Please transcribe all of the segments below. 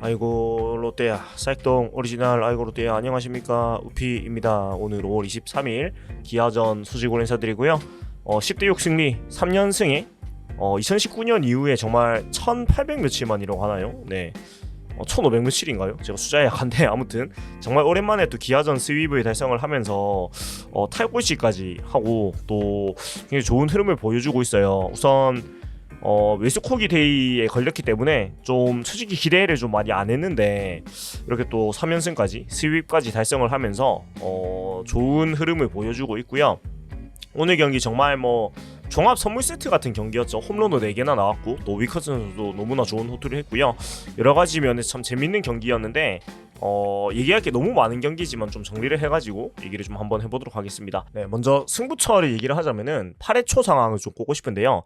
아이고 롯데야 사익동 오리지널 아이고 롯데야 안녕하십니까 우피입니다. 오늘 5월 23일 기아전 수직으로 인사드리고요. 10대 6 승리 3연승에 2019년 이후에 정말 1800 며칠만이라고 하나요? 네. 1500 며칠인가요? 제가 숫자에 약한데 아무튼 정말 오랜만에 또 기아전 스윕을 달성을 하면서 탈골시까지 하고 또 굉장히 좋은 흐름을 보여주고 있어요. 우선 웨스코기 데이에 걸렸기 때문에 좀 솔직히 기대를 좀 많이 안 했는데 이렇게 또 3연승까지 스윕까지 달성을 하면서 좋은 흐름을 보여주고 있고요. 오늘 경기 정말 종합 선물 세트 같은 경기였죠. 홈런도 4개나 나왔고 또 위커슨 선수도 너무나 좋은 호투를 했고요. 여러 가지 면에서 참 재밌는 경기였는데 얘기할 게 너무 많은 경기지만 좀 정리를 해가지고 얘기를 좀 한번 해보도록 하겠습니다. 네, 먼저 승부처를 얘기를 하자면은 8회 초 상황을 좀 보고 싶은데요.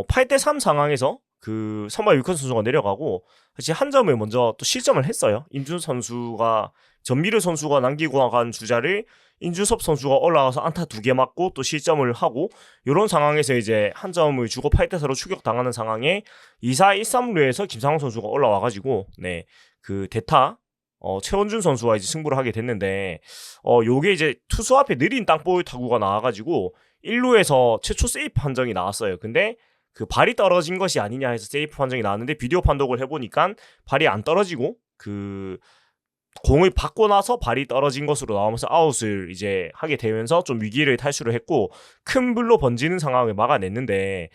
8대 3 상황에서 그 선발 위커슨 선수가 내려가고 사실 한 점을 먼저 또 실점을 했어요. 전미르 선수가 남기고 간 주자를 인준섭 선수가 올라가서 안타 2개 맞고 또 실점을 하고 이런 상황에서 이제 한 점을 주고 8대 4로 추격당하는 상황에 2사 1-3루에서 김상훈 선수가 올라와가지고 그 대타 최원준 선수와 이제 승부를 하게 됐는데 요게 이제 투수 앞에 느린 땅볼 타구가 나와가지고 1루에서 최초 세이프 판정이 나왔어요. 근데 그 발이 떨어진 것이 아니냐 해서 세이프 판정이 나왔는데 비디오 판독을 해보니까 발이 안 떨어지고 그 공을 받고 나서 발이 떨어진 것으로 나오면서 아웃을 이제 하게 되면서 좀 위기를 탈출을 했고 큰 불로 번지는 상황을 막아냈는데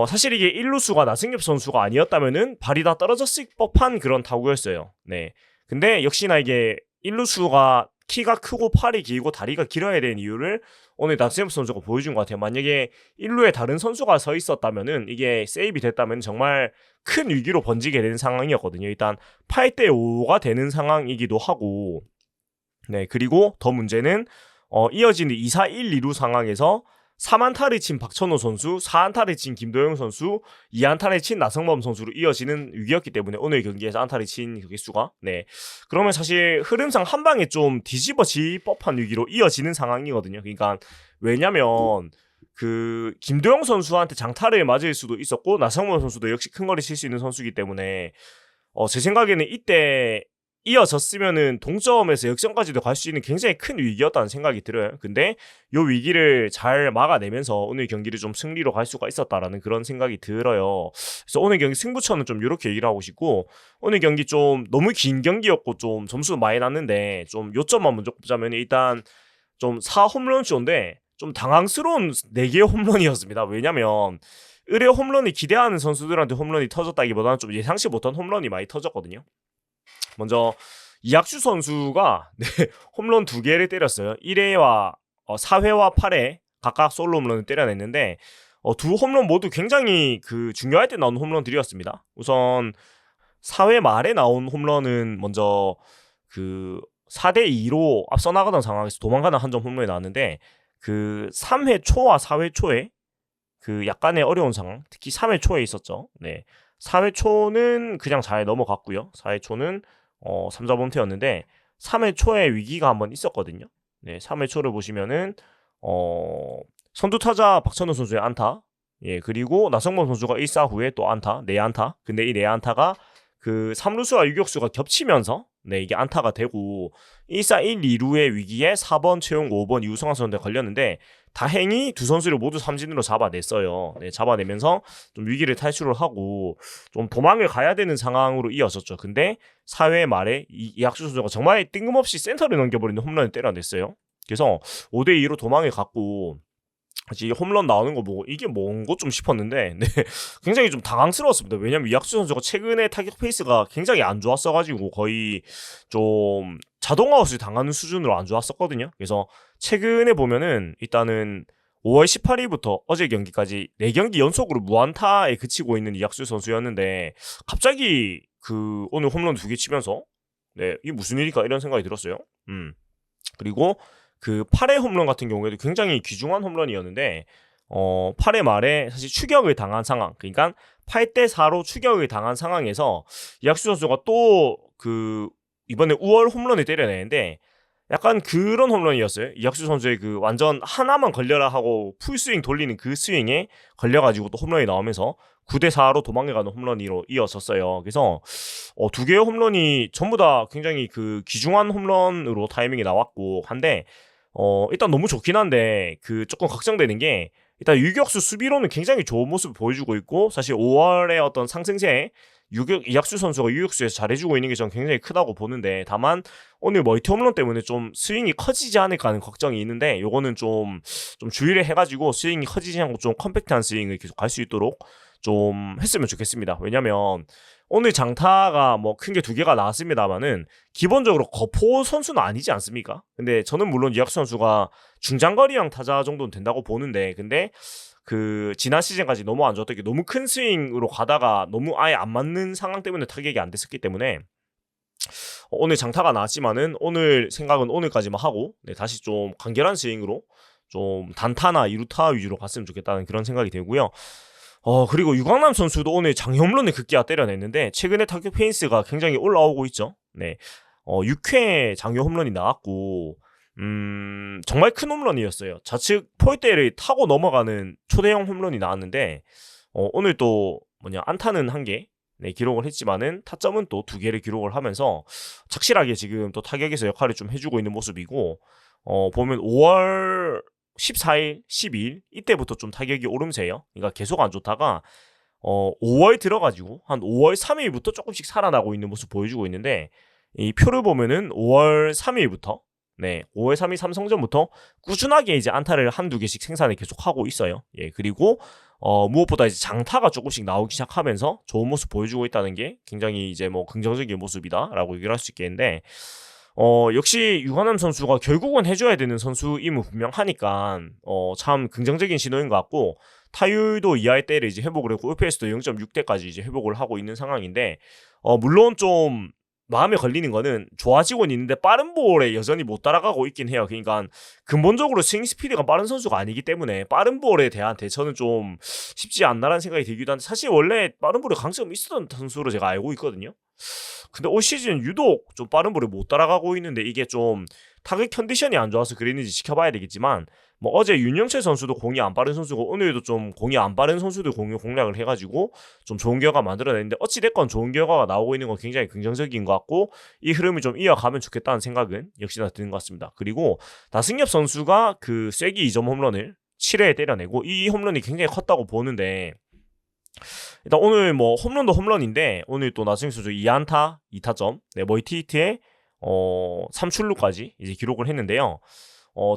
사실 이게 1루수가 나승엽 선수가 아니었다면은 발이 다 떨어졌을 법한 그런 타구였어요. 네. 근데 역시나 이게 1루수가 키가 크고 팔이 길고 다리가 길어야 되는 이유를 오늘 나승엽 선수가 보여준 것 같아요. 만약에 1루에 다른 선수가 서 있었다면은 이게 세이브이 됐다면 정말 큰 위기로 번지게 되는 상황이었거든요. 일단 8대 5가 되는 상황이기도 하고 그리고 더 문제는 이어지는 2사 1, 2루 상황에서 3안타를 친 박찬호 선수, 4안타를 친 김도영 선수, 2안타를 친 나성범 선수로 이어지는 위기였기 때문에 오늘 경기에서 안타를 친 개수가 그러면 사실 흐름상 한 방에 좀 뒤집어질 법한 위기로 이어지는 상황이거든요. 그러니까 왜냐면 그 김도영 선수한테 장타를 맞을 수도 있었고 나성범 선수도 역시 큰 거리 칠 수 있는 선수이기 때문에 제 생각에는 이때 이어졌으면은 동점에서 역전까지도 갈 수 있는 굉장히 큰 위기였다는 생각이 들어요. 근데 이 위기를 잘 막아내면서 오늘 경기를 좀 승리로 갈 수가 있었다라는 그런 생각이 들어요. 그래서 오늘 경기 승부처는 좀 이렇게 얘기를 하고 싶고 오늘 경기 좀 너무 긴 경기였고 좀 점수 많이 났는데 좀 요점만 먼저 꼽자면 일단 좀 4홈런쇼인데 좀 당황스러운 4개의 홈런이었습니다. 왜냐면 의뢰 홈런이 기대하는 선수들한테 홈런이 터졌다기보다는 좀 예상치 못한 홈런이 많이 터졌거든요. 먼저 이학주 선수가 홈런 2개를 때렸어요. 1회와 4회와 8회 각각 솔로 홈런을 때려냈는데 두 홈런 모두 굉장히 그 중요할 때 나온 홈런들이었습니다. 우선 4회 말에 나온 홈런은 먼저 그 4대 2로 앞서 나가던 상황에서 도망가는 한 점 홈런이 나왔는데 그 3회 초와 4회 초에 그 약간의 어려운 상황, 특히 3회 초에 있었죠. 4회 초는 그냥 잘 넘어갔고요. 4회 초는 3자 범퇴였는데 3회 초에 위기가 한번 있었거든요. 3회 초를 보시면은 선두 타자 박찬호 선수의 안타, 그리고 나성범 선수가 1사 후에 또 안타, 4안타. 근데 이 4안타가 그 3루수와 유격수가 겹치면서 이게 안타가 되고 1사 1, 2루의 위기에 4번 최용 5번 이우성환 선수한테 걸렸는데 다행히 두 선수를 모두 삼진으로 잡아냈어요. 잡아내면서 좀 위기를 탈출을 하고 좀 도망을 가야 되는 상황으로 이어졌죠. 근데 4회 말에 이학수 선수가 정말 뜬금없이 센터를 넘겨버리는 홈런을 때려냈어요. 그래서 5대2로 도망을 갔고 사실 홈런 나오는 거 보고 이게 뭔가 좀 싶었는데 굉장히 좀 당황스러웠습니다. 왜냐면 이학수 선수가 최근에 타격 페이스가 굉장히 안 좋았어가지고 거의 좀 자동아웃을 당하는 수준으로 안 좋았었거든요. 그래서 최근에 보면은 일단은 5월 18일부터 어제 경기까지 4경기 연속으로 무안타에 그치고 있는 이학수 선수였는데 갑자기 그 오늘 홈런 2개 치면서 이게 무슨 일일까 이런 생각이 들었어요. 그리고 그 8회 홈런 같은 경우에도 굉장히 귀중한 홈런이었는데 8회 말에 사실 추격을 당한 상황, 그러니까 8대 4로 추격을 당한 상황에서 이학수 선수가 또 그 이번에 우월 홈런을 때려내는데 약간 그런 홈런이었어요. 이학수 선수의 그 완전 하나만 걸려라 하고 풀스윙 돌리는 그 스윙에 걸려가지고 또 홈런이 나오면서 9대4로 도망가는 홈런으로 이어졌어요. 그래서 두 개의 홈런이 전부 다 굉장히 그 귀중한 홈런으로 타이밍이 나왔고 한데 일단 너무 좋긴 한데 그 조금 걱정되는 게 일단 유격수 수비로는 굉장히 좋은 모습을 보여주고 있고 사실 5월의 어떤 상승세에 이학수 선수가 유격수에서 잘해주고 있는 게 저는 굉장히 크다고 보는데 다만 오늘 멀티 홈런 때문에 좀 스윙이 커지지 않을까 하는 걱정이 있는데 요거는 좀 주의를 해가지고 스윙이 커지지 않고 좀 컴팩트한 스윙을 계속 갈 수 있도록 좀 했으면 좋겠습니다. 왜냐면 오늘 장타가 뭐 큰 게 두 개가 나왔습니다만은 기본적으로 거포 선수는 아니지 않습니까? 근데 저는 물론 이학수 선수가 중장거리형 타자 정도는 된다고 보는데 근데 그 지난 시즌까지 너무 안 좋았던 게 너무 큰 스윙으로 가다가 너무 아예 안 맞는 상황 때문에 타격이 안 됐었기 때문에 오늘 장타가 나왔지만은 오늘 생각은 오늘까지만 하고 다시 좀 간결한 스윙으로 좀 단타나 이루타 위주로 갔으면 좋겠다는 그런 생각이 들고요. 그리고 유광남 선수도 오늘 장홈런을 극기야 때려냈는데 최근에 타격 페이스가 굉장히 올라오고 있죠. 네. 6회 장요 홈런이 나왔고 정말 큰 홈런이었어요. 좌측 포획대를 타고 넘어가는 초대형 홈런이 나왔는데 오늘 또 안타는 한 개 기록을 했지만은 타점은 또 2개를 기록을 하면서 착실하게 지금 또 타격에서 역할을 좀 해주고 있는 모습이고 보면 5월 14일, 12일 이때부터 좀 타격이 오름세요. 그러니까 계속 안 좋다가 5월 들어가지고 한 5월 3일부터 조금씩 살아나고 있는 모습 보여주고 있는데 이 표를 보면은 5월 3일부터 5월 3일 삼성전부터 꾸준하게 이제 안타를 한두 개씩 생산을 계속 하고 있어요. 예, 그리고 무엇보다 이제 장타가 조금씩 나오기 시작하면서 좋은 모습 보여주고 있다는 게 굉장히 이제 뭐 긍정적인 모습이다라고 얘기를 할 수 있겠는데 역시 유관남 선수가 결국은 해줘야 되는 선수임은 분명하니까 참 긍정적인 신호인 것 같고 타율도 2할대를 이제 회복을 했고 OPS도 0.6대까지 이제 회복을 하고 있는 상황인데 물론 좀 마음에 걸리는 거는 좋아지고는 있는데 빠른 볼에 여전히 못 따라가고 있긴 해요. 그러니까 근본적으로 스윙 스피드가 빠른 선수가 아니기 때문에 빠른 볼에 대한 대처는 좀 쉽지 않나라는 생각이 들기도 한데 사실 원래 빠른 볼에 강점이 있었던 선수로 제가 알고 있거든요. 근데 올 시즌 유독 좀 빠른 볼에 못 따라가고 있는데 이게 좀 타격 컨디션이 안 좋아서 그랬는지 지켜봐야 되겠지만 뭐 어제 윤영철 선수도 공이 안 빠른 선수고 오늘도 좀 공이 안 빠른 선수들 공략을 해가지고 좀 좋은 결과 만들어냈는데 어찌됐건 좋은 결과가 나오고 있는 건 굉장히 긍정적인 것 같고 이 흐름을 좀 이어가면 좋겠다는 생각은 역시나 드는 것 같습니다. 그리고 나승엽 선수가 그 쐐기 2점 홈런을 7회에 때려내고 이 홈런이 굉장히 컸다고 보는데 일단 오늘 뭐 홈런도 홈런인데 오늘 또 나승엽 선수 2안타 2타점 멀티 히트에 3출루까지 이제 기록을 했는데요.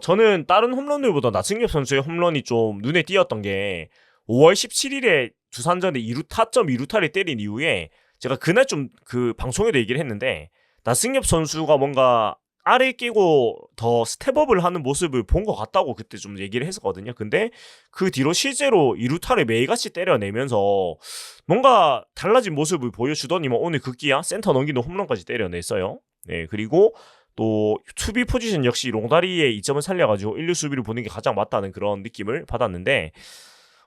저는 다른 홈런들보다 나승엽 선수의 홈런이 좀 눈에 띄었던 게 5월 17일에 두산전에 2루타를 때린 이후에 제가 그날 좀 그 방송에도 얘기를 했는데 나승엽 선수가 뭔가 알을 끼고 더 스텝업을 하는 모습을 본 것 같다고 그때 좀 얘기를 했었거든요. 근데 그 뒤로 실제로 2루타를 매일같이 때려내면서 뭔가 달라진 모습을 보여주더니만 오늘 극기야 센터 넘기는 홈런까지 때려냈어요. 네, 그리고 또 수비 포지션 역시 롱다리에 이점을 살려가지고 1루 수비를 보는 게 가장 맞다는 그런 느낌을 받았는데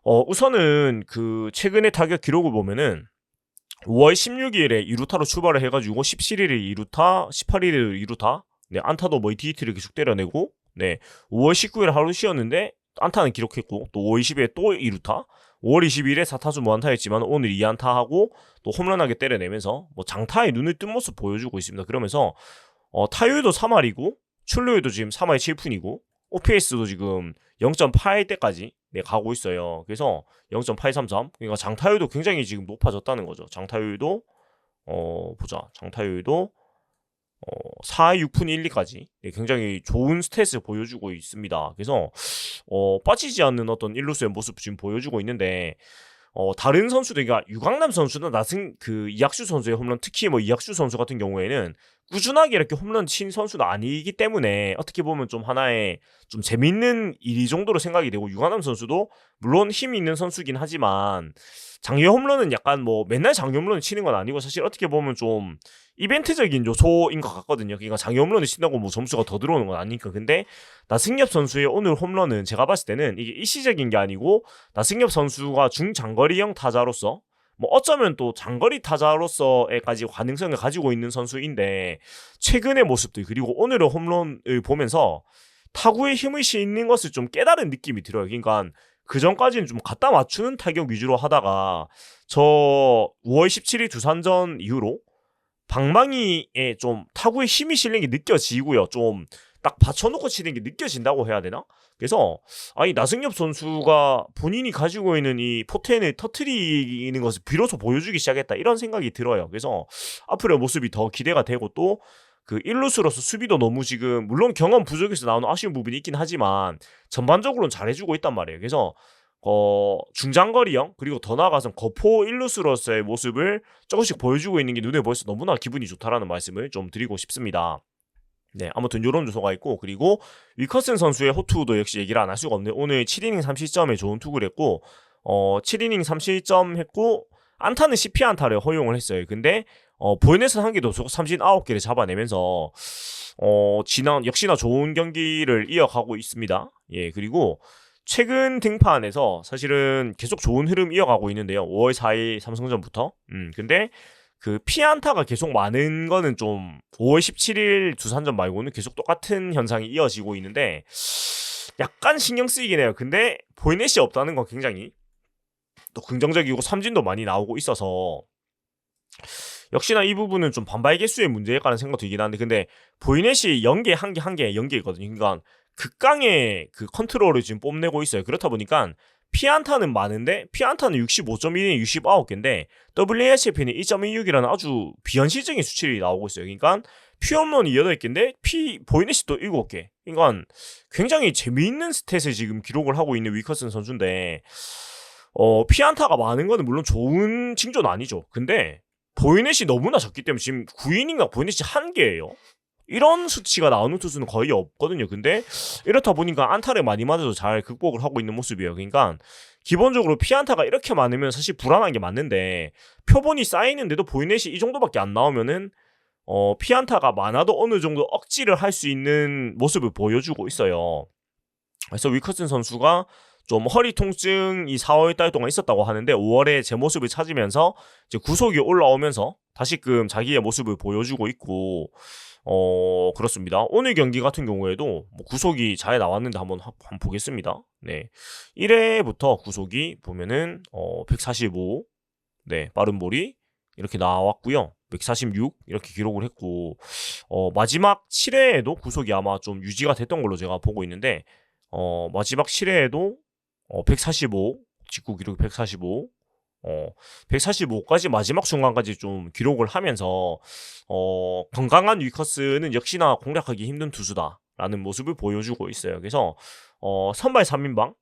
우선은 그 최근의 타격 기록을 보면은 5월 16일에 2루타로 출발을 해가지고 17일에 2루타, 18일에 2루타 안타도 멀티 히트를 계속 때려내고 5월 19일에 하루 쉬었는데 안타는 기록했고 또 5월 20일에 또 2루타 5월 22일에 4타수 무안타였지만 오늘 2안타하고 또 홈런하게 때려내면서 뭐 장타에 눈을 뜬 모습 보여주고 있습니다. 그러면서 타율도 3할이고 출루율도 지금 3할 7푼이고 OPS도 지금 0.8대까지 가고 있어요. 그래서 0.833 그러니까 장타율도 굉장히 지금 높아졌다는 거죠. 장타율도 장타율도 4할 6푼 1리까지 굉장히 좋은 스탯을 보여주고 있습니다. 그래서 빠지지 않는 어떤 일루수의 모습 지금 보여주고 있는데 다른 선수들, 그러니까 유강남 선수나 이학수 선수의 홈런, 특히 뭐 이학수 선수 같은 경우에는 꾸준하게 이렇게 홈런 친 선수는 아니기 때문에 어떻게 보면 좀 하나의 좀 재밌는 일 정도로 생각이 되고 유강남 선수도 물론 힘이 있는 선수긴 하지만 장외 홈런은 약간 뭐 맨날 장외 홈런을 치는 건 아니고 사실 어떻게 보면 좀 이벤트적인 요소인 것 같거든요. 그러니까 장외 홈런을 친다고 뭐 점수가 더 들어오는 건 아니니까. 근데 나승엽 선수의 오늘 홈런은 제가 봤을 때는 이게 일시적인 게 아니고 나승엽 선수가 중장거리형 타자로서 뭐 어쩌면 또 장거리 타자로서의까지 가능성을 가지고 있는 선수인데 최근의 모습들 그리고 오늘의 홈런을 보면서 타구에 힘을 싣는 것을 좀 깨달은 느낌이 들어요. 그러니까 그 전까지는 좀 갖다 맞추는 타격 위주로 하다가 저 5월 17일 두산전 이후로 방망이에 좀 타구에 힘이 실린 게 느껴지고요. 좀 딱 받쳐놓고 치는 게 느껴진다고 해야 되나? 그래서 아니 나승엽 선수가 본인이 가지고 있는 이 포텐을 터트리는 것을 비로소 보여주기 시작했다 이런 생각이 들어요. 그래서 앞으로의 모습이 더 기대가 되고 또 그 일루수로서 수비도 너무 지금 물론 경험 부족에서 나오는 아쉬운 부분이 있긴 하지만 전반적으로는 잘해주고 있단 말이에요. 그래서 중장거리형 그리고 더 나아가서 거포 일루수로서의 모습을 조금씩 보여주고 있는 게 눈에 보여서 너무나 기분이 좋다라는 말씀을 좀 드리고 싶습니다. 네, 아무튼 요런 요소가 있고 그리고 위커슨 선수의 호투도 역시 얘기를 안 할 수가 없네요. 오늘 7이닝 3실점에 좋은 투구를 했고 7이닝 3실점 했고 안타는 CP 안타를 허용을 했어요. 근데 보이넷은 한 개도 없고 삼진 9개를 잡아내면서 역시나 좋은 경기를 이어가고 있습니다. 예, 그리고 최근 등판에서 사실은 계속 좋은 흐름 이어가고 있는데요. 5월 4일 삼성전부터. 근데 그 피안타가 계속 많은 거는 좀 5월 17일 두산전 말고는 계속 똑같은 현상이 이어지고 있는데 약간 신경 쓰이긴 해요. 근데 보이넷이 없다는 건 굉장히 또 긍정적이고 삼진도 많이 나오고 있어서 역시나 이 부분은 좀 반발 개수의 문제일까라는 생각도 들긴 하는데 근데 보이넷이 연계 한 개 연계거든요. 그러니까 극강의 그 컨트롤을 지금 뽐내고 있어요. 그렇다 보니까 피안타는 많은데 피안타는 65.1인 69개인데 WASP는 2.16이라는 아주 비현실적인 수치를 나오고 있어요. 그러니까 피홈런이 8개인데 보이넷이 또 7개. 그러니까 굉장히 재미있는 스탯을 지금 기록을 하고 있는 위커슨 선수인데 피안타가 많은 거는 물론 좋은 징조는 아니죠. 근데 보이넷이 너무나 적기 때문에 지금 9이닝가 보이넷이 1개예요. 이런 수치가 나오는 투수는 거의 없거든요. 근데 이렇다 보니까 안타를 많이 맞아도 잘 극복을 하고 있는 모습이에요. 그러니까 기본적으로 피안타가 이렇게 많으면 사실 불안한 게 맞는데 표본이 쌓이는데도 보이넷이 이 정도밖에 안 나오면은 피안타가 많아도 어느 정도 억지를 할 수 있는 모습을 보여주고 있어요. 그래서 위커슨 선수가 좀 허리 통증이 4월 달 동안 있었다고 하는데 5월에 제 모습을 찾으면서 이제 구속이 올라오면서 다시금 자기의 모습을 보여주고 있고 그렇습니다. 오늘 경기 같은 경우에도 뭐 구속이 잘 나왔는데 한번 보겠습니다. 네. 1회부터 구속이 보면은 145 네, 빠른 볼이 이렇게 나왔고요. 146 이렇게 기록을 했고 마지막 7회에도 구속이 아마 좀 유지가 됐던 걸로 제가 보고 있는데 마지막 7회에도 145 직구 기록 145 145까지 마지막 순간까지 좀 기록을 하면서 건강한 위커스는 역시나 공략하기 힘든 투수다라는 모습을 보여주고 있어요. 그래서 선발 3인방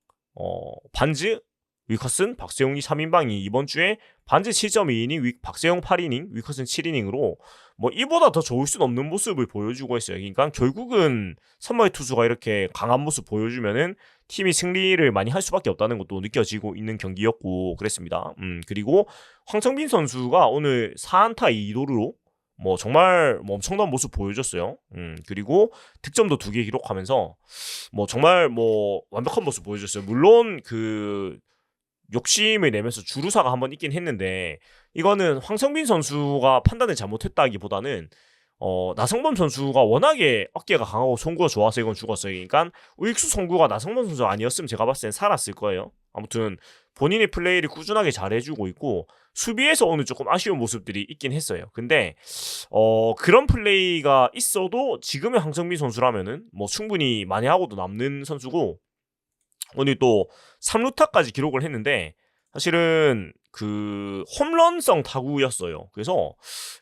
반즈 위커슨 박세용이 3인방이 이번 주에 반즈 7.2이닝 박세용 8이닝 위커슨 7이닝으로 뭐 이보다 더 좋을 수는 없는 모습을 보여주고 있어요. 그러니까 결국은 선발 투수가 이렇게 강한 모습 보여주면은 팀이 승리를 많이 할 수밖에 없다는 것도 느껴지고 있는 경기였고 그랬습니다. 그리고 황성빈 선수가 오늘 4안타 2도루로 뭐 정말 뭐 엄청난 모습 보여줬어요. 그리고 득점도 2개 기록하면서 뭐 정말 뭐 완벽한 모습 보여줬어요. 물론 그 욕심을 내면서 주루사가 한번 있긴 했는데 이거는 황성빈 선수가 판단을 잘못했다기보다는 나성범 선수가 워낙에 어깨가 강하고 송구가 좋아서 이건 죽었어요. 그러니까 우익수 송구가 나성범 선수 아니었으면 제가 봤을 땐 살았을 거예요. 아무튼 본인의 플레이를 꾸준하게 잘해주고 있고 수비에서 오늘 조금 아쉬운 모습들이 있긴 했어요. 근데 그런 플레이가 있어도 지금의 황성빈 선수라면은 뭐 충분히 많이 하고도 남는 선수고 오늘 또 3루타까지 기록을 했는데 사실은 그 홈런성 타구였어요. 그래서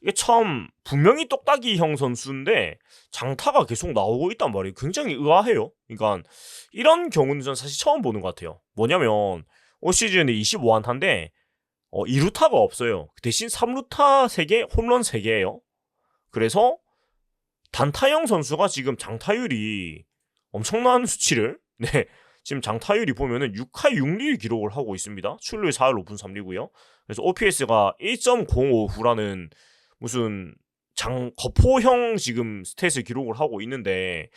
이게 참 분명히 똑딱이형 선수인데 장타가 계속 나오고 있단 말이에요. 굉장히 의아해요. 그러니까 이런 경우는 전 사실 처음 보는 것 같아요. 뭐냐면 올 시즌에 25안타인데 2루타가 없어요. 대신 3루타 3개, 홈런 3개예요. 그래서 단타형 선수가 지금 장타율이 엄청난 수치를 네 지금 장타율이 보면은 6할 6리 기록을 하고 있습니다. 출루율 4할 5분 3리고요. 그래서 OPS가 1.05라는 무슨 거포형 지금 스탯을 기록을 하고 있는데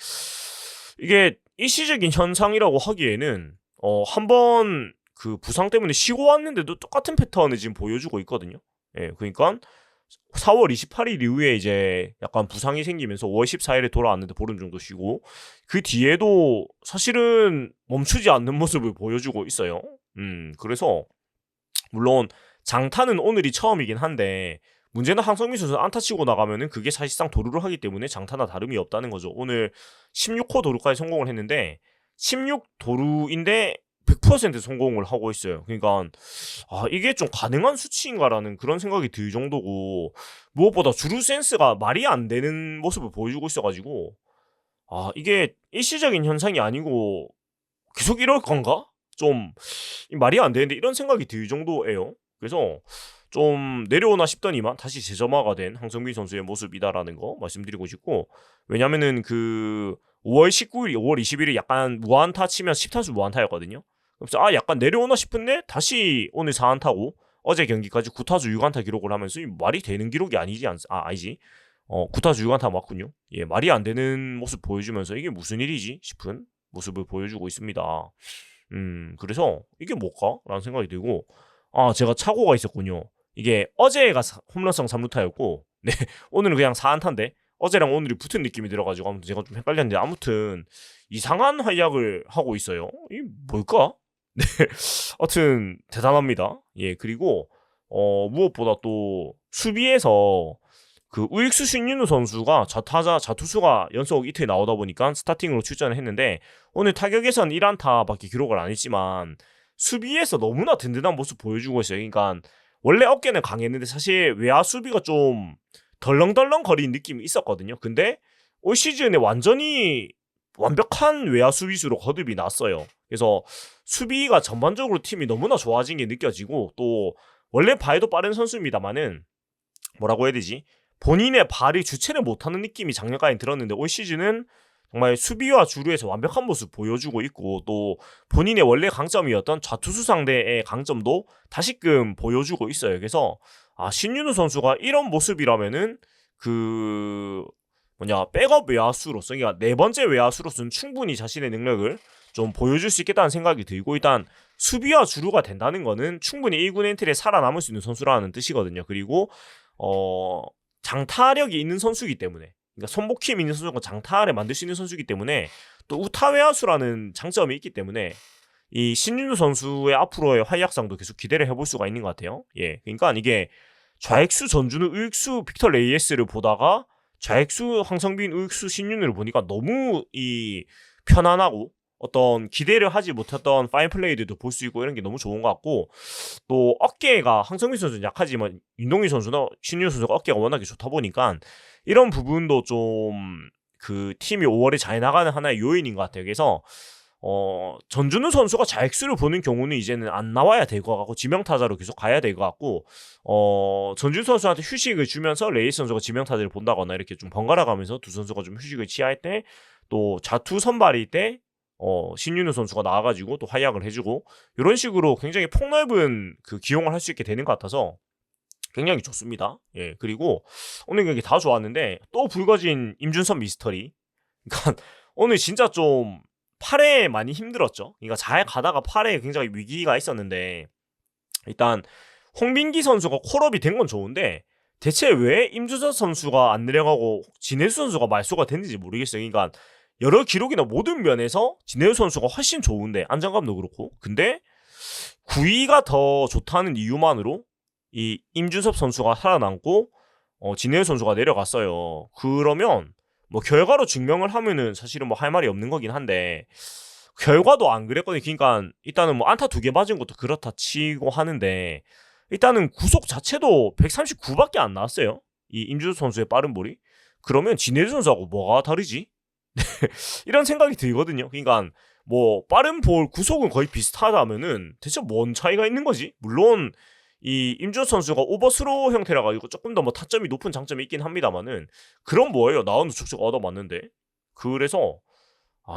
이게 일시적인 현상이라고 하기에는 한번 그 부상 때문에 쉬고 왔는데도 똑같은 패턴을 지금 보여주고 있거든요. 예, 그러니까 4월 28일 이후에 이제 약간 부상이 생기면서 5월 14일에 돌아왔는데 보름 정도 쉬고 그 뒤에도 사실은 멈추지 않는 모습을 보여주고 있어요. 그래서 물론 장타는 오늘이 처음이긴 한데 문제는 황성민 선수 안타 치고 나가면은 그게 사실상 도루를 하기 때문에 장타나 다름이 없다는 거죠. 오늘 16호 도루까지 성공을 했는데 16도루인데 100% 성공을 하고 있어요. 그러니까 이게 좀 가능한 수치인가라는 그런 생각이 들 정도고 무엇보다 주루 센스가 말이 안 되는 모습을 보여주고 있어가지고 이게 일시적인 현상이 아니고 계속 이럴 건가? 좀 말이 안 되는데 이런 생각이 들 정도예요. 그래서 좀 내려오나 싶더니만 다시 재점화가 된 황성민 선수의 모습이다라는 거 말씀드리고 싶고 왜냐면은 그 5월 19일, 5월 20일이 약간 무안타 치면 10타수 무안타였거든요. 그래서 약간 내려오나 싶은데 다시 오늘 4안타고 어제 경기까지 9타수 6안타 기록을 하면서 말이 되는 기록이 아니지. 9타수 6안타 맞군요. 예, 말이 안 되는 모습 보여주면서 이게 무슨 일이지 싶은 모습을 보여주고 있습니다. 그래서 이게 뭘까? 라는 생각이 들고 제가 착오가 있었군요. 이게 어제가 홈런성 3루타였고 네, 오늘은 그냥 4안타인데 어제랑 오늘이 붙은 느낌이 들어가지고 아무튼 제가 좀 헷갈렸는데 아무튼 이상한 활약을 하고 있어요. 이 뭘까? 네, 하여튼 대단합니다. 예, 그리고 무엇보다 또 수비에서 그 우익수 신윤우 선수가 좌투수가 연속 이틀 나오다 보니까 스타팅으로 출전을 했는데 오늘 타격에선 1안타밖에 기록을 안 했지만 수비에서 너무나 든든한 모습 보여주고 있어요. 그러니까 원래 어깨는 강했는데 사실 외야 수비가 좀 덜렁덜렁 거리는 느낌이 있었거든요. 근데 올 시즌에 완전히 완벽한 외야 수비수로 거듭이 났어요. 그래서 수비가 전반적으로 팀이 너무나 좋아진 게 느껴지고 또 원래 발도 빠른 선수입니다만은 뭐라고 해야 되지? 본인의 발이 주체를 못하는 느낌이 작년까지 들었는데 올 시즌은 정말 수비와 주루에서 완벽한 모습 보여주고 있고 또 본인의 원래 강점이었던 좌투수 상대의 강점도 다시금 보여주고 있어요. 그래서 신윤우 선수가 이런 모습이라면은 백업 외야수로서 그러니까 네 번째 외야수로서는 충분히 자신의 능력을 좀 보여줄 수 있겠다는 생각이 들고 일단 수비와 주루가 된다는 거는 충분히 1군 엔트리에 살아남을 수 있는 선수라는 뜻이거든요. 그리고 장타력이 있는 선수이기 때문에 그러니까 손목힘 있는 선수가 장타를 만들 수 있는 선수이기 때문에 또 우타 외야수라는 장점이 있기 때문에 이 신윤우 선수의 앞으로의 활약상도 계속 기대를 해볼 수가 있는 것 같아요. 예, 그러니까 이게 좌익수 전준우, 우익수 빅터 레이에스를 보다가 좌익수 황성빈, 우익수 신윤우를 보니까 너무 이 편안하고 어떤 기대를 하지 못했던 파인 플레이들도 볼 수 있고 이런 게 너무 좋은 것 같고 또 어깨가 황성민 선수는 약하지만 윤동희 선수나 신윤우 선수가 어깨가 워낙에 좋다 보니까 이런 부분도 좀 그 팀이 5월에 잘 나가는 하나의 요인인 것 같아요. 그래서 전준우 선수가 좌익수를 보는 경우는 이제는 안 나와야 될 것 같고 지명타자로 계속 가야 될 것 같고 전준우 선수한테 휴식을 주면서 레이스 선수가 지명타자를 본다거나 이렇게 좀 번갈아 가면서 두 선수가 좀 휴식을 취할 때 또 좌투 선발일 때 신윤우 선수가 나와가지고 또 활약을 해주고 이런 식으로 굉장히 폭넓은 그 기용을 할 수 있게 되는 것 같아서 굉장히 좋습니다. 예, 그리고 오늘 경기 다 좋았는데 또 불거진 임준선 미스터리. 그러니까 오늘 진짜 좀 팔에 많이 힘들었죠. 그러니까 잘 가다가 팔에 굉장히 위기가 있었는데 일단 홍민기 선수가 콜업이 된 건 좋은데 대체 왜 임준선 선수가 안 내려가고 진해수 선수가 말소가 됐는지 모르겠어요. 그러니까 여러 기록이나 모든 면에서 진해수 선수가 훨씬 좋은데 안정감도 그렇고 근데 9위가 더 좋다는 이유만으로 이 임준섭 선수가 살아남고 진해수 선수가 내려갔어요. 그러면 뭐 결과로 증명을 하면은 사실은 뭐 할 말이 없는 거긴 한데 결과도 안 그랬거든요. 그러니까 일단은 뭐 안타 2개 맞은 것도 그렇다 치고 하는데 일단은 구속 자체도 139밖에 안 나왔어요. 이 임준섭 선수의 빠른 볼이. 그러면 진해수 선수하고 뭐가 다르지? 이런 생각이 들거든요. 그러니까 뭐 빠른 볼 구속은 거의 비슷하다면은 대체 뭔 차이가 있는 거지? 물론 이 임준섭 선수가 오버스로 형태라 가지고 조금 더 뭐 타점이 높은 장점이 있긴 합니다만은 그럼 뭐예요? 나오는 축축 얻어맞는데. 그래서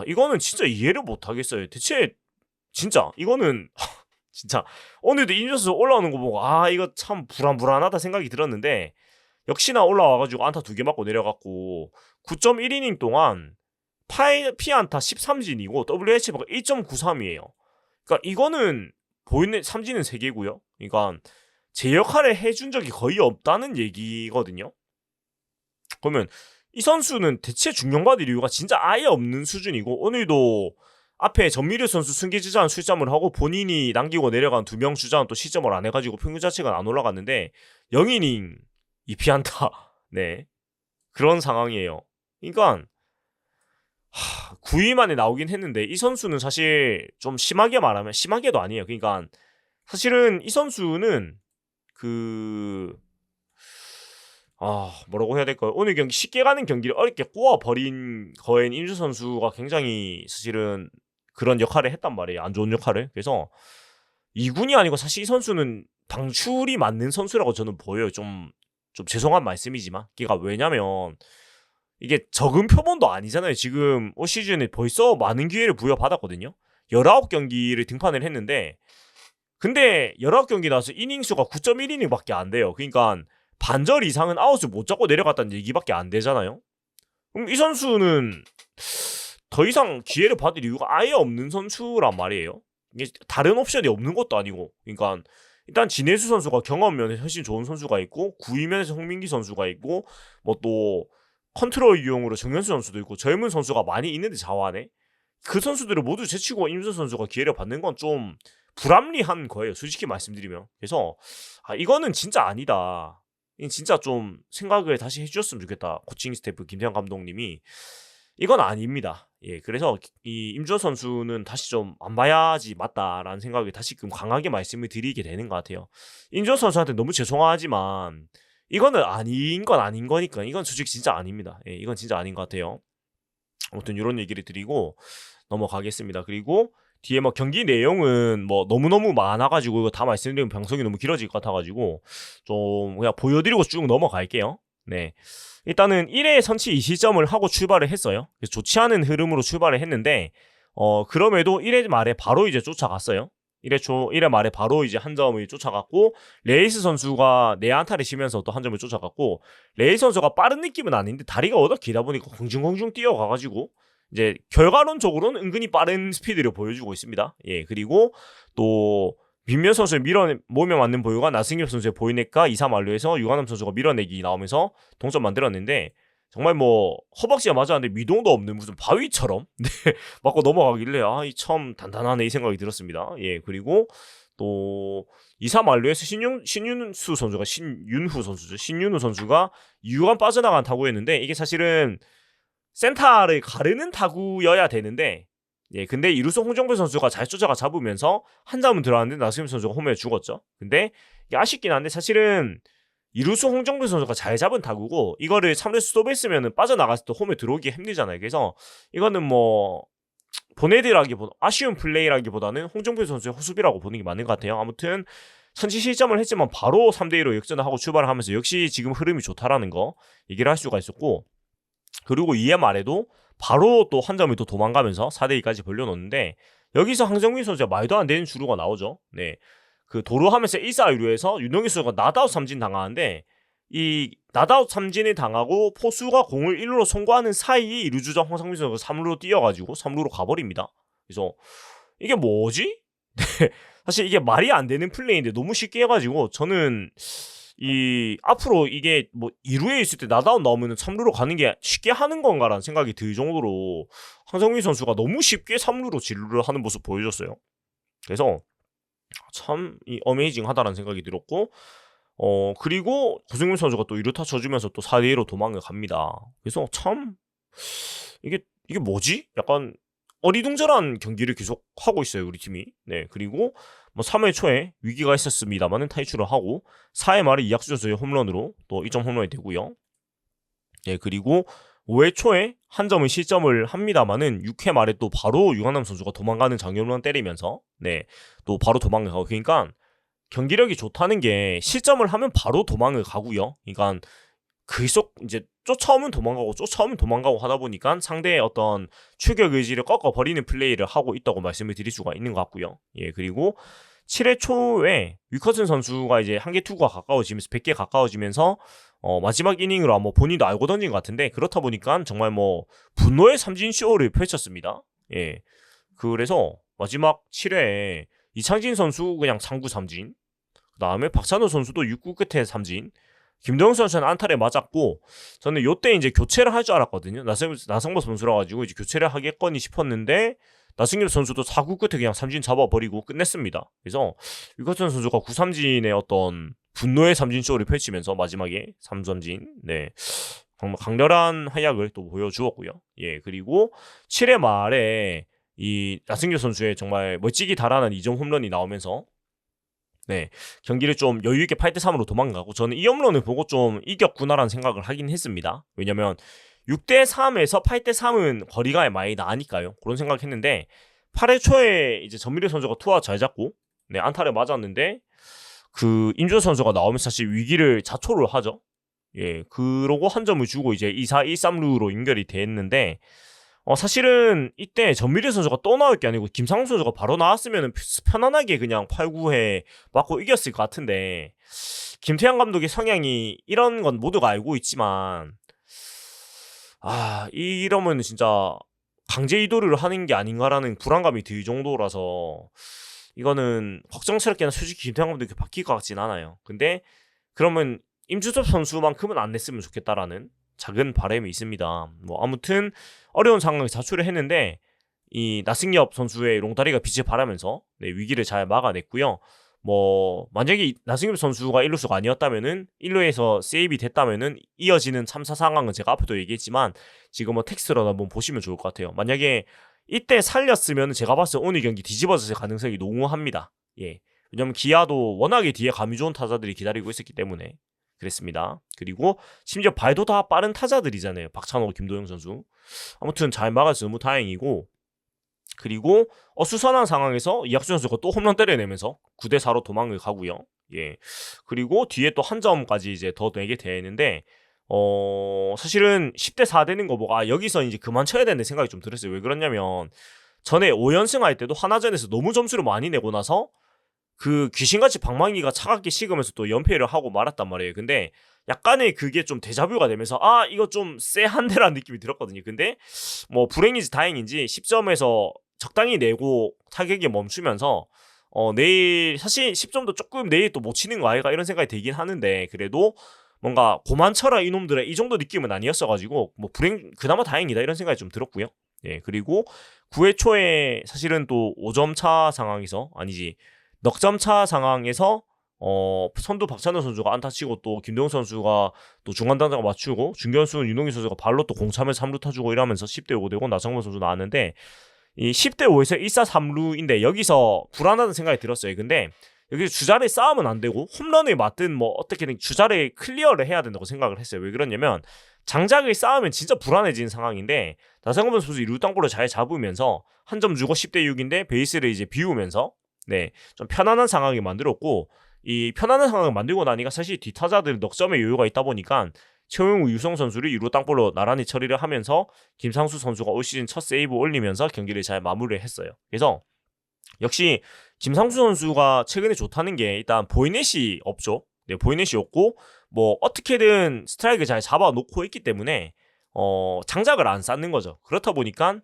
이거는 진짜 이해를 못 하겠어요. 대체 진짜 이거는 진짜 오늘도 임준섭 선수 올라오는 거 보고 이거 참 불안불안하다 생각이 들었는데 역시나 올라와가지고 안타 2개 맞고 내려갔고 9.1이닝 동안 피안타 13진이고 WH가 1.93이에요. 그러니까 이거는 보이는 삼진은 3개고요. 그러니까 제 역할을 해준 적이 거의 없다는 얘기거든요. 그러면 이 선수는 대체 중용받을 이유가 진짜 아예 없는 수준이고, 오늘도 앞에 전미르 선수 승기주자는 출점을 하고 본인이 남기고 내려간 2명 주자는 또 시점을 안 해가지고 평균 자체가 안 올라갔는데 0이닝 2피안타 네 그런 상황이에요. 그러니까 9위 만에 나오긴 했는데 이 선수는 사실 좀 심하게 말하면 심하게도 아니에요. 그러니까 사실은 이 선수는 뭐라고 해야 될까요? 오늘 경기 쉽게 가는 경기를 어렵게 꼬아버린 거엔 임주 선수가 굉장히 사실은 그런 역할을 했단 말이에요. 안 좋은 역할을. 그래서 2군이 아니고 사실 이 선수는 방출이 맞는 선수라고 저는 보여요. 좀 죄송한 말씀이지만. 그러니까 왜냐면 이게 적은 표본도 아니잖아요. 지금 올 시즌에 벌써 많은 기회를 부여받았거든요. 19경기를 등판을 했는데 근데 19경기 나와서 이닝 수가 9.1이닝밖에 안 돼요. 그러니까 반절 이상은 아웃을 못 잡고 내려갔다는 얘기밖에 안 되잖아요. 그럼 이 선수는 더 이상 기회를 받을 이유가 아예 없는 선수란 말이에요. 이게 다른 옵션이 없는 것도 아니고. 그러니까 일단 진해수 선수가 경험 면에서 훨씬 좋은 선수가 있고, 구위 면에서 홍민기 선수가 있고, 뭐 또 컨트롤 유형으로 정현수 선수도 있고 젊은 선수가 많이 있는데 자원에 그 선수들을 모두 제치고 임수 선수가 기회를 받는 건 좀 불합리한 거예요. 솔직히 말씀드리면. 그래서 이거는 진짜 아니다. 진짜 좀 생각을 다시 해주셨으면 좋겠다. 코칭 스태프 김태형 감독님이. 이건 아닙니다. 예, 그래서 이 임주호 선수는 다시 좀 안 봐야지 맞다라는 생각을 다시금 강하게 말씀을 드리게 되는 것 같아요. 임주호 선수한테 너무 죄송하지만 이거는 아닌 건 아닌 거니까 이건 솔직히 진짜 아닙니다. 예, 이건 진짜 아닌 것 같아요. 아무튼 이런 얘기를 드리고 넘어가겠습니다. 그리고 뒤에 뭐 경기 내용은 뭐 너무너무 많아가지고 이거 다 말씀드리면 방송이 너무 길어질 것 같아가지고 좀 그냥 보여드리고 쭉 넘어갈게요. 네. 일단은 1회 선취 2실점을 하고 출발을 했어요. 그래서 좋지 않은 흐름으로 출발을 했는데 그럼에도 1회 말에 바로 이제 쫓아갔어요. 1회 말에 바로 이제 한 점을 쫓아갔고 레이스 선수가 내안타를 치면서 또 한 점을 쫓아갔고 레이스 선수가 빠른 느낌은 아닌데 다리가 워낙 길다 보니까 공중공중 뛰어가가지고 이제 결과론적으로는 은근히 빠른 스피드를 보여주고 있습니다. 예, 그리고 또 민면 선수의 몸에 맞는 보유가 나승엽 선수의 보이넥과 2-3 완료해서 유관남 선수가 밀어내기 나오면서 동점 만들었는데 정말 뭐 허벅지가 맞았는데 미동도 없는 무슨 바위처럼 네, 맞고 넘어가길래 이 참 단단하네 이 생각이 들었습니다. 예, 그리고 또 2-3 완료해서 신윤수 선수가 신윤후 선수가 유관 빠져나간 타구였는데 이게 사실은 센터를 가르는 타구여야 되는데 근데 이루수 홍정배 선수가 잘 쫓아가 잡으면서 한 점은 들어왔는데 나승엽 선수가 홈에 죽었죠. 근데 이게 아쉽긴 한데 사실은 이루수 홍정배 선수가 잘 잡은 타구고 이거를 3루수 스톱했으면 빠져나갔을 때 홈에 들어오기 힘들잖아요. 그래서 이거는 뭐 보내드라기보다 아쉬운 플레이라기보다는 홍정배 선수의 호수비라고 보는 게 맞는 것 같아요. 아무튼 선취 실점을 했지만 바로 3대2로 역전을 하고 출발을 하면서 역시 지금 흐름이 좋다라는 거 얘기를 할 수가 있었고 그리고 2회 말에도 바로 또 한 점을 또 도망가면서 4대2까지 벌려놓는데 여기서 황정민 선수가 말도 안 되는 주루가 나오죠. 네, 그 도루하면서 1-4-1루에서 윤동희 선수가 낫아웃 삼진 당하는데 이 낫아웃 삼진을 당하고 포수가 공을 1루로 송구하는 사이에 2루주자 황상민 선수가 3루로 뛰어가지고 3루로 가버립니다. 그래서 이게 뭐지? 사실 이게 말이 안 되는 플레이인데 너무 쉽게 해가지고 저는 앞으로 이게 뭐 2루에 있을 때 나다운 나오면 3루로 가는 게 쉽게 하는 건가라는 생각이 들 정도로 황성민 선수가 너무 쉽게 3루로 진루를 하는 모습 보여줬어요. 그래서 참 어메이징하다라는 생각이 들었고 그리고 고승민 선수가 또 2루타 쳐주면서 또 4대2로 도망을 갑니다. 그래서 참 이게 뭐지? 약간 어리둥절한 경기를 계속 하고 있어요 우리 팀이. 네, 그리고 뭐 3회 초에 위기가 있었습니다만은 탈출을 하고 4회 말에 이학수 선수의 홈런으로 또 2점 홈런이 되고요. 예, 그리고 5회 초에 한 점을 실점을 합니다만은 6회 말에 또 바로 유관남 선수가 도망가는 장면만 때리면서 또 바로 도망을 가고 그러니까 경기력이 좋다는 게 실점을 하면 바로 도망을 가고요. 그러니까 계속 이제 쫓아오면 도망가고 하다 보니까 상대의 어떤 추격 의지를 꺾어버리는 플레이를 하고 있다고 말씀을 드릴 수가 있는 것 같고요. 예, 그리고 7회 초에 위커슨 선수가 이제 한개 투구가 가까워지면서 100개 가까워지면서 마지막 이닝으로 아마 본인도 알고 던진 것 같은데 그렇다 보니까 정말 뭐 분노의 삼진 쇼를 펼쳤습니다. 예, 그래서 마지막 7회에 이창진 선수 그냥 3구 삼진. 그다음에 박찬호 선수도 6구 끝에 삼진. 김도영 선수는 안타를 맞았고 저는 요때 이제 교체를 할 줄 알았거든요. 나성범 선수라 가지고 이제 교체를 하겠거니 싶었는데 나승엽 선수도 4구 끝에 그냥 삼진 잡아버리고 끝냈습니다. 그래서 유카천 선수가 9삼진의 어떤 분노의 삼진 쇼를 펼치면서 마지막에 3삼진 정말 강렬한 활약을 또 보여주었고요. 예, 그리고 7회 말에 이 나승엽 선수의 정말 멋지게 달아난 2점 홈런이 나오면서 경기를 좀 여유있게 8대3으로 도망가고 저는 이 홈런을 보고 좀 이겼구나라는 생각을 하긴 했습니다. 왜냐면 6대3에서 8대3은 거리가 많이 나니까요. 그런 생각했는데 8회 초에 이제 전미래 선수가 투아 잘 잡고 안타를 맞았는데 그 임준 선수가 나오면서 사실 위기를 자초를 하죠. 예, 그러고 한 점을 주고 이제 2-4, 1-3루로 연결이 됐는데 사실은 이때 전미래 선수가 또 나올 게 아니고 김상수 선수가 바로 나왔으면 편안하게 그냥 8-9회 맞고 이겼을 것 같은데 김태형 감독의 성향이 이런 건 모두가 알고 있지만 이러면 진짜 강제 이도류를 하는 게 아닌가라는 불안감이 들 정도라서 이거는 걱정스럽게는 솔직히 김태형 감독이 바뀔 것 같진 않아요. 근데 그러면 임주섭 선수만큼은 안 냈으면 좋겠다라는 작은 바람이 있습니다. 뭐 아무튼 어려운 상황을 자초를 했는데 이 나승엽 선수의 롱다리가 빛을 발하면서 위기를 잘 막아냈고요. 뭐 만약에 나승엽 선수가 1루수가 아니었다면은 1루에서 세이브이 됐다면은 이어지는 참사 상황은 제가 앞에도 얘기했지만 지금 뭐 텍스트로 한번 보시면 좋을 것 같아요. 만약에 이때 살렸으면 제가 봤을 때 오늘 경기 뒤집어졌을 가능성이 농후합니다. 예. 왜냐면 기아도 워낙에 뒤에 감이 좋은 타자들이 기다리고 있었기 때문에 그랬습니다. 그리고 심지어 발도 다 빠른 타자들이잖아요. 박찬호, 김도영 선수. 아무튼 잘 막아서 너무 다행이고 그리고 어수선한 상황에서 이학주 선수가 또 홈런 때려내면서 9대4로 도망을 가고요. 예. 그리고 뒤에 또 한 점까지 이제 더 내게 되는데 사실은 10대4 되는 거 보고 여기서 이제 그만 쳐야 되는 생각이 좀 들었어요. 왜 그러냐면 전에 5연승 할 때도 하나전에서 너무 점수를 많이 내고 나서 그 귀신같이 방망이가 차갑게 식으면서 또 연패를 하고 말았단 말이에요. 근데 약간의 그게 좀 데자뷰가 되면서 이거 좀 쎄한데라는 느낌이 들었거든요. 근데 뭐 불행인지 다행인지 10점에서 적당히 내고 타격이 멈추면서 내일 사실 10점도 조금 내일 또 못 치는 거 아이가 이런 생각이 들긴 하는데 그래도 뭔가 고만 쳐라 이놈들의 이 정도 느낌은 아니었어가지고 뭐 불행 그나마 다행이다 이런 생각이 좀 들었고요. 예, 그리고 9회 초에 사실은 또 5점 차 상황에서 넉점 차 상황에서 선두 박찬호 선수가 안타 치고 또 김도영 선수가 또 중간 단자가 맞추고 중견수는 윤동희 선수가 발로 또 공차면서 3루 타주고 이러면서 10대 5 되고 나성범 선수 나왔는데 이 10대 5에서 1사 3루인데 여기서 불안하다는 생각이 들었어요. 근데 여기서 주자를 싸우면 안 되고 홈런을 맞든 뭐 어떻게든 주자를 클리어를 해야 된다고 생각을 했어요. 왜 그러냐면 장작을 쌓으면 진짜 불안해지는 상황인데 나성범 선수 2루 땅볼을 잘 잡으면서 한 점 주고 10대 6인데 베이스를 이제 비우면서 좀 편안한 상황을 만들었고 이 편안한 상황을 만들고 나니까 사실 뒷타자들 넉점의 여유가 있다 보니까 최용우 유성 선수를 2루 땅볼로 나란히 처리를 하면서 김상수 선수가 올 시즌 첫 세이브 올리면서 경기를 잘 마무리를 했어요. 그래서 역시 김상수 선수가 최근에 좋다는 게 일단 보이넷이 없죠. 보이넷이 없고 뭐 어떻게든 스트라이크 잘 잡아놓고 있기 때문에 장작을 안 쌓는 거죠. 그렇다 보니까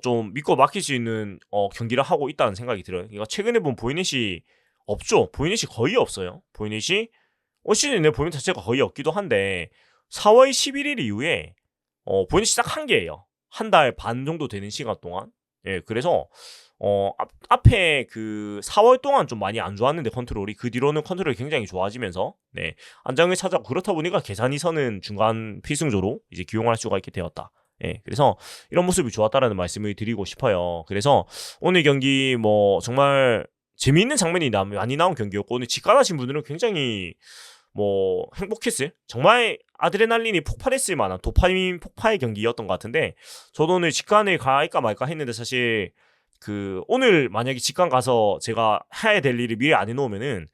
좀 믿고 맡길 수 있는 경기를 하고 있다는 생각이 들어요. 그러니까 최근에 본 보이넷이 없죠. 보이넷이 거의 없어요. 보이넷이 올 시즌 내 보이넷 자체가 거의 없기도 한데 4월 11일 이후에 보이넷이 딱 한 개예요. 한 달 반 정도 되는 시간 동안. 예, 그래서 앞에 그 4월 동안 좀 많이 안 좋았는데 컨트롤이 그 뒤로는 컨트롤이 굉장히 좋아지면서 안정을 찾았고 그렇다 보니까 계산이 서는 중간 필승조로 이제 기용할 수가 있게 되었다. 예, 그래서 이런 모습이 좋았다라는 말씀을 드리고 싶어요. 그래서 오늘 경기 뭐 정말 재미있는 장면이 많이 나온 경기였고 오늘 직관하신 분들은 굉장히 뭐 행복했어요. 정말 아드레날린이 폭발했을 만한 도파민 폭발 경기였던 것 같은데 저도 오늘 직관을 갈까 말까 했는데 사실 그 오늘 만약에 직관 가서 제가 해야 될 일을 미리 안 해놓으면은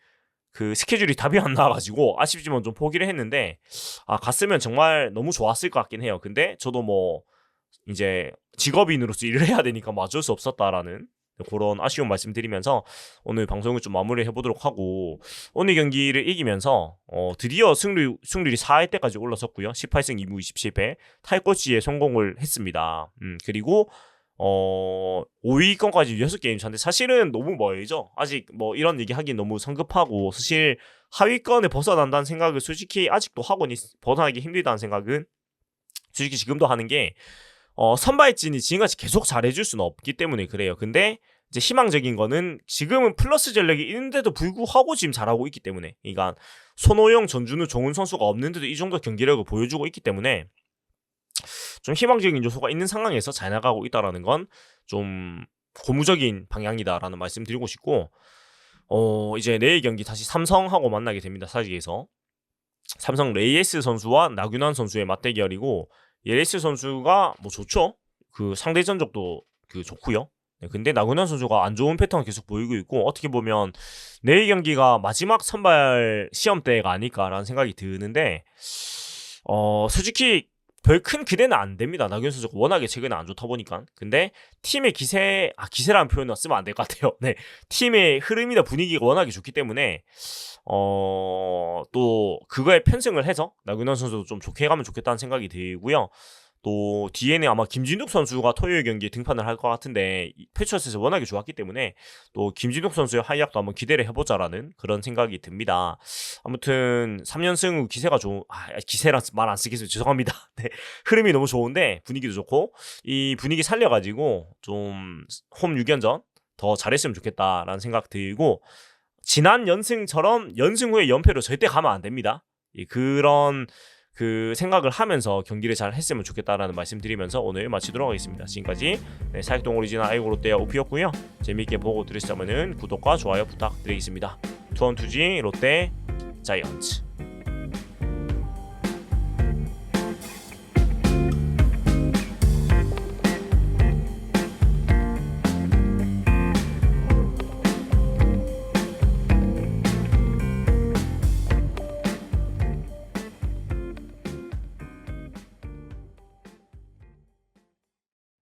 그 스케줄이 답이 안 나와가지고 아쉽지만 좀 포기를 했는데 갔으면 정말 너무 좋았을 것 같긴 해요. 근데 저도 뭐 이제 직업인으로서 일을 해야 되니까 뭐 어쩔 수 없었다라는 그런 아쉬운 말씀드리면서 오늘 방송을 좀 마무리해보도록 하고 오늘 경기를 이기면서 드디어 승률이 4할 때까지 올라섰고요. 18승 2무 27패 탈꼴찌에 성공을 했습니다. 그리고 5위권까지 6게임 차인데 사실은 너무 멀죠. 아직 뭐 이런 얘기 하긴 너무 성급하고 사실 하위권에 벗어난다는 생각을 솔직히 아직도 벗어나기 힘들다는 생각은 솔직히 지금도 하는 게 선발진이 지금같이 계속 잘해줄 수는 없기 때문에 그래요. 근데 이제 희망적인 거는 지금은 플러스 전력이 있는데도 불구하고 지금 잘하고 있기 때문에, 그러니까 손호영, 전준우, 정훈 선수가 없는데도 이 정도 경기력을 보여주고 있기 때문에 좀 희망적인 요소가 있는 상황에서 잘 나가고 있다라는 건 좀 고무적인 방향이다라는 말씀 드리고 싶고, 이제 내일 경기 다시 삼성하고 만나게 됩니다. 사직에서 삼성 레이에스 선수와 나균환 선수의 맞대결이고, 레이에스 선수가 뭐 좋죠. 그 상대 전적도 그 좋고요. 네, 근데 나균환 선수가 안 좋은 패턴을 계속 보이고 있고, 어떻게 보면 내일 경기가 마지막 선발 시험대가 아닐까라는 생각이 드는데, 솔직히 별 큰 기대는 안 됩니다. 나균 선수가 워낙에 최근에 안 좋다 보니까. 근데 팀의 기세라는 표현은 쓰면 안 될 것 같아요. 네, 팀의 흐름이나 분위기가 워낙에 좋기 때문에 또 그거에 편승을 해서 나균원 선수도 좀 좋게 가면 좋겠다는 생각이 들고요. 또 뒤에는 아마 김진욱 선수가 토요일 경기에 등판을 할 것 같은데 패처스에서 워낙에 좋았기 때문에 또 김진욱 선수의 활약도 한번 기대를 해보자라는 그런 생각이 듭니다. 아무튼 3연승 후 기세가 기세란 말 안 쓰겠어요. 죄송합니다. 네, 흐름이 너무 좋은데 분위기도 좋고 이 분위기 살려가지고 좀 홈 6연전 더 잘했으면 좋겠다라는 생각 들고, 지난 연승처럼 연승 후에 연패로 절대 가면 안 됩니다. 그런 그 생각을 하면서 경기를 잘 했으면 좋겠다라는 말씀 드리면서 오늘 마치도록 하겠습니다. 지금까지 사익동 오리지널 아이고 롯데의 오피였고요. 재미있게 보고 들으시자면은 구독과 좋아요 부탁드리겠습니다. 투원투지 롯데 자이언츠.